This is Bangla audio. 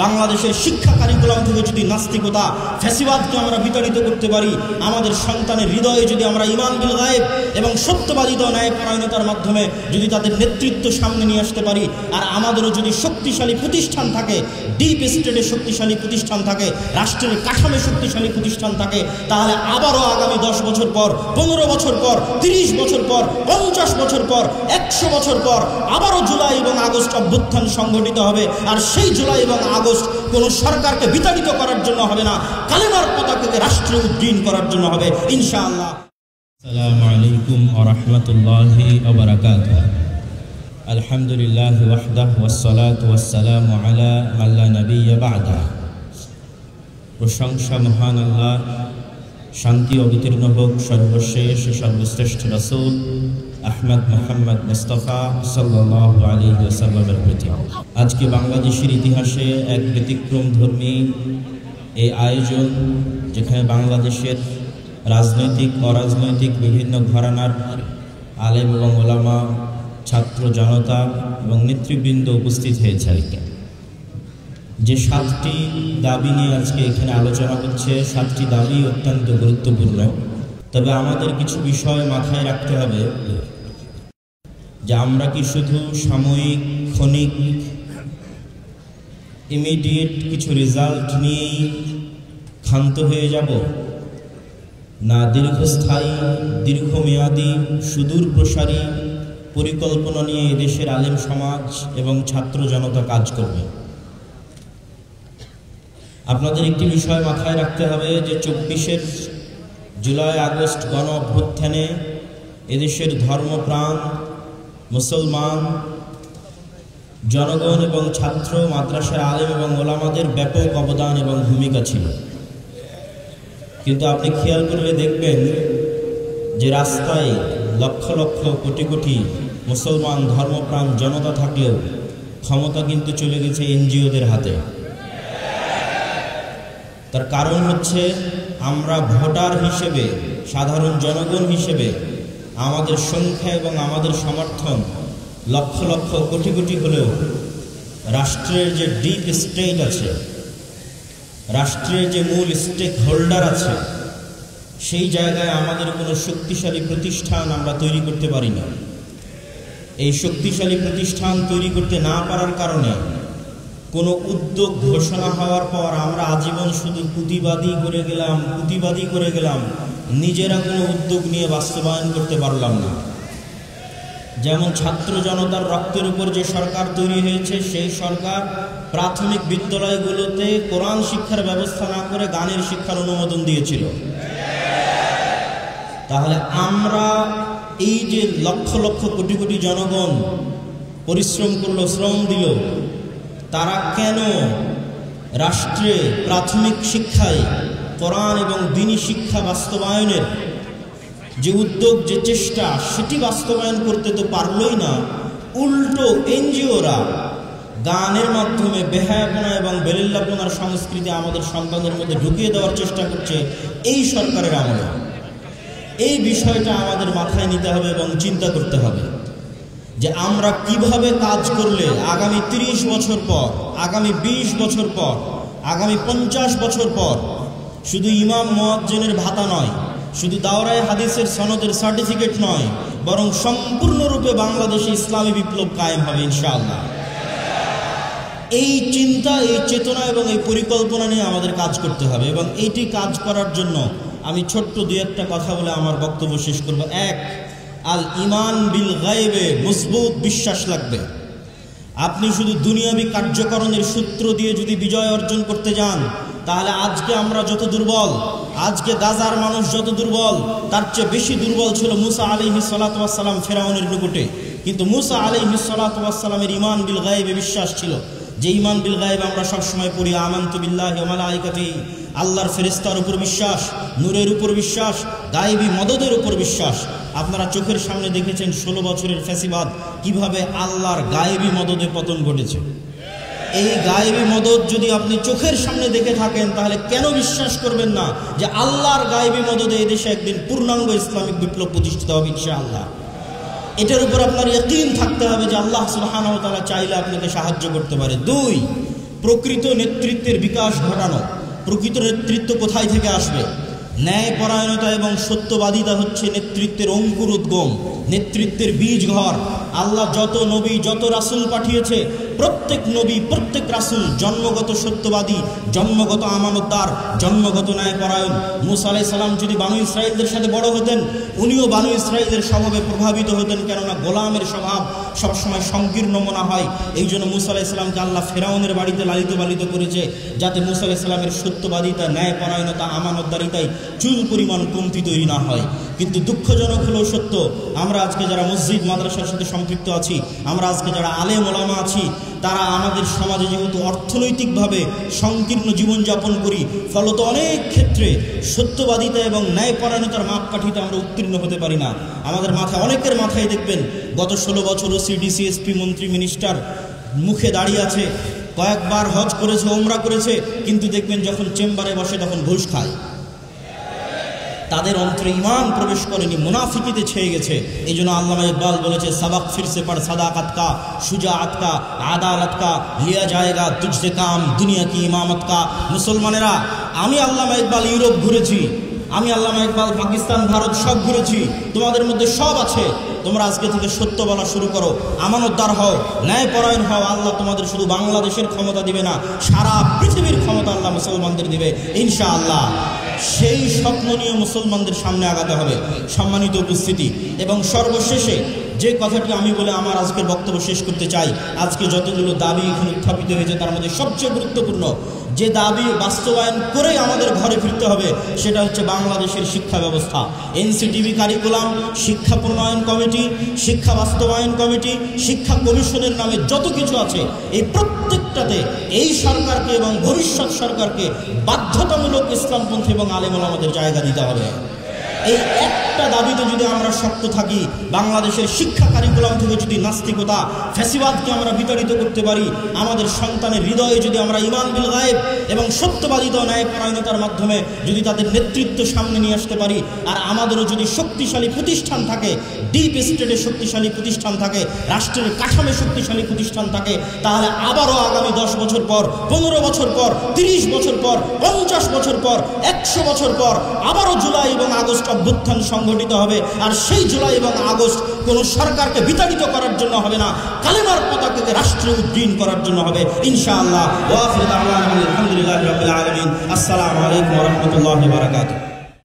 বাংলাদেশের শিক্ষা কারিকুলাম থেকে যদি নাস্তিকতা ফ্যাসিবাদকে আমরা বিতাড়িত করতে পারি, আমাদের সন্তানের হৃদয়ে যদি আমরা ঈমান বিল গায়েব এবং সত্যবাদিতা ন্যায়পরায়ণতার মাধ্যমে যদি তাদের নেতৃত্ব সামনে নিয়ে আসতে পারি, আর আমাদেরও যদি শক্তিশালী প্রতিষ্ঠান থাকে, ডিপ স্টেটের শক্তিশালী প্রতিষ্ঠান থাকে, রাষ্ট্রের কাঠামো শক্তিশালী প্রতিষ্ঠান থাকে, তাহলে আবারও আগামী 10 বছর পর, 15 বছর পর, 30 বছর পর, 50 বছর পর, 100 বছর পর আবারও জুলাই এবং আগস্ট অভ্যুত্থান সংঘটিত হবে। আর সেই জুলাই এবং আগস্ট কোনো সরকারকে বিতাড়িত করার জন্য হবে না, কালেমার পতাকাকে রাষ্ট্রে উড্ডীন করার জন্য হবে ইনশাআল্লাহ। আসসালামু আলাইকুম ওয়া রাহমাতুল্লাহি ওয়া বারাকাতুহু। আলহামদুলিল্লাহি ওয়াহদাহু ওয়াসসালাতু ওয়াসসালামু আলা মান লা নাবিয়্যা বা'দা। প্রশংসা মহান আল্লাহ, শান্তি অবতীর্ণ হোক সর্বশেষ সর্বশ্রেষ্ঠ রাসূল আহমদ মুহাম্মদ মুস্তাফা সাল্লাল্লাহু আলাইহি ওয়াসাল্লামের প্রতি। আজকে বাংলাদেশের ইতিহাসে এক ব্যতিক্রমধর্মী এই আয়োজন, যেখানে বাংলাদেশের রাজনৈতিক অরাজনৈতিক বিভিন্ন ঘরানার আলেম এবং ওলামা, ছাত্র জনতা এবং নেতৃবৃন্দ উপস্থিত হয়েছে। যে 7টি দাবি নিয়ে আজকে এখানে আলোচনা হচ্ছে, 7টি দাবি অত্যন্ত গুরুত্বপূর্ণ। তবে আমাদের কিছু বিষয় মাথায় রাখতে হবে যে আমরা কি শুধু সাময়িক, ক্ষণিক, ইমিডিয়েট কিছু রেজাল্ট নিয়েই ক্ষান্ত হয়ে যাব, না দীর্ঘস্থায়ী, দীর্ঘমেয়াদী, সুদূর প্রসারী পরিকল্পনা নিয়ে এদেশের আলেম সমাজ এবং ছাত্র জনতা কাজ করবে। আপনাদের একটি বিষয় মাথায় রাখতে হবে যে 24 জুলাই আগস্ট গণ অভ্যুত্থানে এদেশের ধর্মপ্রাণ মুসলমান জনগণ এবং ছাত্র, মাদ্রাসার আলেম এবং ওলামাদের ব্যাপক অবদান এবং ভূমিকা ছিল। কিন্তু আপনি খেয়াল করলে দেখবেন যে রাস্তায় লক্ষ লক্ষ কোটি কোটি মুসলমান ধর্মপ্রাণ জনতা থাকলেও ক্ষমতা কিন্তু চলে গেছে এনজিওদের হাতে। তার কারণ হচ্ছে আমরা ভোটার হিসেবে, সাধারণ জনগণ হিসেবে আমাদের সংখ্যা এবং আমাদের সমর্থন লক্ষ লক্ষ কোটি কোটি হলেও রাষ্ট্রের যে ডিপ স্টেট আছে, রাষ্ট্রের যে মূল স্টেক হোল্ডার আছে, সেই জায়গায় আমাদের কোনো শক্তিশালী প্রতিষ্ঠান আমরা তৈরি করতে পারি না। এই শক্তিশালী প্রতিষ্ঠান তৈরি করতে না পারার কারণে কোনো উদ্যোগ ঘোষণা হওয়ার পর আমরা আজীবন শুধু প্রতিবাদী করে গেলাম, নিজেরা কোনো উদ্যোগ নিয়ে বাস্তবায়ন করতে পারলাম না। যেমন ছাত্র জনতার রক্তের উপর যে সরকার তৈরি হয়েছে, সেই সরকার প্রাথমিক বিদ্যালয়গুলোতে কোরআন শিক্ষার ব্যবস্থা না করে গানের শিক্ষার অনুমোদন দিয়েছিল। তাহলে আমরা এই যে লক্ষ লক্ষ কোটি কোটি জনগণ পরিশ্রম করলো, শ্রম দিল, তারা কেন রাষ্ট্রে প্রাথমিক শিক্ষায় কোরআন এবং দ্বীনি শিক্ষা বাস্তবায়নের যে উদ্যোগ, যে চেষ্টা, সেটি বাস্তবায়ন করতে তো পারলই না, উল্টো এনজিওরা গানের মাধ্যমে বেহায়াপনা এবং বেলিল্লাপনার সংস্কৃতি আমাদের সন্তানদের মধ্যে ঢুকিয়ে দেওয়ার চেষ্টা করছে এই সরকারের আমলে। এই বিষয়টা আমাদের মাথায় নিতে হবে এবং চিন্তা করতে হবে যে আমরা কিভাবে কাজ করলে আগামী 30 বছর পর, আগামী 20 বছর পর, আগামী 50 বছর পর শুধু ইমাম মুয়াজ্জিনের ভাতা নয়, শুধু দাওরায়ে হাদিসের সনদের সার্টিফিকেট নয়, বরং সম্পূর্ণরূপে বাংলাদেশে ইসলামী বিপ্লব কায়েম হবে ইনশাআল্লাহ। এই চিন্তা, এই চেতনা এবং এই পরিকল্পনা নিয়ে আমাদের কাজ করতে হবে। এবং এইটি কাজ করার জন্য আমি ছোট্ট 2-1টা কথা বলে আমার বক্তব্য শেষ করব। 1, আল ইমান বিল গায়বে মজবুত বিশ্বাস লাগবে। আপনি শুধু দুনিয়াবী কার্যকরণের সূত্র দিয়ে যদি বিজয় অর্জন করতে যান, তাহলে আজকে আমরা যত দুর্বল, আজকে গাজার মানুষ যত দুর্বল, তার চেয়ে বেশি দুর্বল ছিল মুসা আলাইহিস সালাতু ওয়াস সালাম ফেরাউনের নিকটে। কিন্তু মুসা আলাইহিস সালাতু ওয়াস সালামের ঈমান বিল গায়বে বিশ্বাস ছিল, যে ঈমান বিল গায়ব আমরা সবসময় পড়ি, আমানতু বিল্লাহি ওয়া মালাইকাতিহি, আল্লাহর ফেরেশতার উপর বিশ্বাস, নূরের উপর বিশ্বাস, গায়েবী মদদের উপর বিশ্বাস। আপনারা চোখের সামনে দেখেছেন 16 বছরের ফ্যাসিবাদ কিভাবে আল্লাহর গায়েবী মদদে পতন ঘটেছে। এই গায়েবী মদদ যদি আপনি চোখের সামনে দেখে থাকেন, তাহলে কেন বিশ্বাস করবেন না যে আল্লাহর গায়েবী মদদে এদেশে একদিন পূর্ণাঙ্গ ইসলামিক বিপ্লব প্রতিষ্ঠিত হবে ইনশাআল্লাহ। এটার উপর আপনার ইয়াকিন থাকতে হবে যে আল্লাহ সুবহানাহু ওয়া তাআলা চাইলে আপনাকে সাহায্য করতে পারে। 2, প্রকৃত নেতৃত্বের বিকাশ ঘটানো। প্রকৃত নেতৃত্ব কোথায় থেকে আসবে? ন্যায়পরায়ণতা এবং সত্যবাদিতা হচ্ছে নেতৃত্বের অঙ্কুরোদ্গম, নেতৃত্বের বীজ ঘর। আল্লাহ যত নবী, যত রাসূল পাঠিয়েছে, প্রত্যেক নবী, প্রত্যেক রাসূল জন্মগত সত্যবাদী, জন্মগত আমানতদার, জন্মগত ন্যায়পরায়ণ। মূসা আলাইহিস সালাম যদি বানু ইসরাঈলদের সাথে বড় হতেন, উনিও বানু ইসরাঈলের স্বভাবে প্রভাবিত হতেন, কেননা গোলামের স্বভাব সবসময় সংকীর্ণ মনে হয়। এই জন্য মূসা আলাইহিস সালামকে আল্লাহ ফেরাউনের বাড়িতে লালিত পালিত করেছে, যাতে মূসা আলাইহিস সালামের সত্যবাদিতা, ন্যায়পরায়ণতা, আমানতদারিতায় চুল পরিমাণ কমতি তৈরি না হয়। কিন্তু দুঃখজনক হলেও সত্য, আমরা আজকে যারা মসজিদ মাদ্রাসার সাথে সম্পৃক্ত আছি, আমরা আজকে যারা আলেম ওলামা আছি, তারা আমাদের সমাজে যেহেতু অর্থনৈতিকভাবে সংকীর্ণ জীবনযাপন করি, ফলত অনেক ক্ষেত্রে সত্যবাদিতা এবং ন্যায়পরায়ণতার মাপকাঠিতে আমরা উত্তীর্ণ হতে পারি না। আমাদের মাথায়, অনেকের মাথায় দেখবেন গত 16 বছর ওসি, ডিসি, এসপি, মন্ত্রী, মিনিস্টার মুখে দাঁড়িয়ে আছে, কয়েকবার হজ করেছে, ওমরা করেছে, কিন্তু দেখবেন যখন চেম্বারে বসে তখন ঘুষ খায়। তাদের অন্তরে ঈমান প্রবেশ করেনি, মুনাফিকিতে ছেয়ে গেছে। এই জন্য আল্লামা ইকবাল বলেছে, সবক ফিরসে পড় সাদাকাত কা, শুজাআত কা, আদালত কা, লিয়া জায়েগা তুঝসে কাম, দুনিয়া কি ইমামত কা। মুসলমানেরা, আমি আল্লামা ইকবাল ইউরোপ ঘুরেছি, আমি আল্লামা ইকবাল পাকিস্তান, ভারত সব ঘুরেছি, তোমাদের মধ্যে সব আছে। তোমরা আজকে থেকে সত্য বলা শুরু করো, আমানতদার হও, ন্যায়পরায়ণ হও। আল্লাহ তোমাদের শুধু বাংলাদেশের ক্ষমতা দিবে না, সারা পৃথিবীর ক্ষমতা আল্লাহ মুসলমানদের দিবে ইনশাআল্লাহ। সেই স্বপ্ন নিয়ে মুসলমানদের সামনে আগাতে হবে। সম্মানিত উপস্থিতি, এবং সর্বশেষে যে কথাটি আমি বলে আমার আজকের বক্তব্য শেষ করতে চাই, আজকে যতগুলো দাবি এখানে উত্থাপিত হয়েছে তার মধ্যে সবচেয়ে গুরুত্বপূর্ণ যে দাবি বাস্তবায়ন করেই আমাদের ঘরে ফিরতে হবে, সেটা হচ্ছে বাংলাদেশের শিক্ষা ব্যবস্থা। এনসিটিভি কারিকুলাম, শিক্ষা প্রণয়ন কমিটি, শিক্ষা বাস্তবায়ন কমিটি, শিক্ষা কমিশনের নামে যত কিছু আছে, এই প্রত্যেকটাতে এই সরকারকে এবং ভবিষ্যৎ সরকারকে বাধ্যতামূলক ইসলামপন্থী এবং আলেম ওলামাদের জায়গা দিতে হবে। এই একটা দাবিতে যদি আমরা শক্ত থাকি, বাংলাদেশের শিক্ষা কারিকুলাম থেকে যদি নাস্তিকতা, ফ্যাসিবাদকে আমরা বিতাড়িত করতে পারি, আমাদের সন্তানের হৃদয়ে যদি আমরা ঈমান বিল গায়েব এবং সত্যবাদিতা ও ন্যায়পরায়ণতার মাধ্যমে যদি তাদের নেতৃত্ব সামনে নিয়ে আসতে পারি, আর আমাদেরও যদি শক্তিশালী প্রতিষ্ঠান থাকে, ডিপ স্টেটে শক্তিশালী প্রতিষ্ঠান থাকে, রাষ্ট্রের কাঠামে শক্তিশালী প্রতিষ্ঠান থাকে, তাহলে আবারও আগামী 10 বছর পর, 15 বছর পর, 30 বছর পর, 50 বছর পর, 100 বছর পর আবারও জুলাই এবং আগস্ট অভ্যুত্থান সংঘটিত হবে। আর সেই জুলাই এবং আগস্ট কোন সরকারকে বিতাড়িত করার জন্য হবে না, কালেমার পতাকাকে রাষ্ট্রে উদ্দীন করার জন্য হবে ইনশাআল্লাহ। ওয়া আখিরু দাওয়ানা আলহামদুলিল্লাহি রাব্বিল আলামিন। আসসালামু আলাইকুম ওয়া রাহমাতুল্লাহি ওয়া বারাকাতুহু।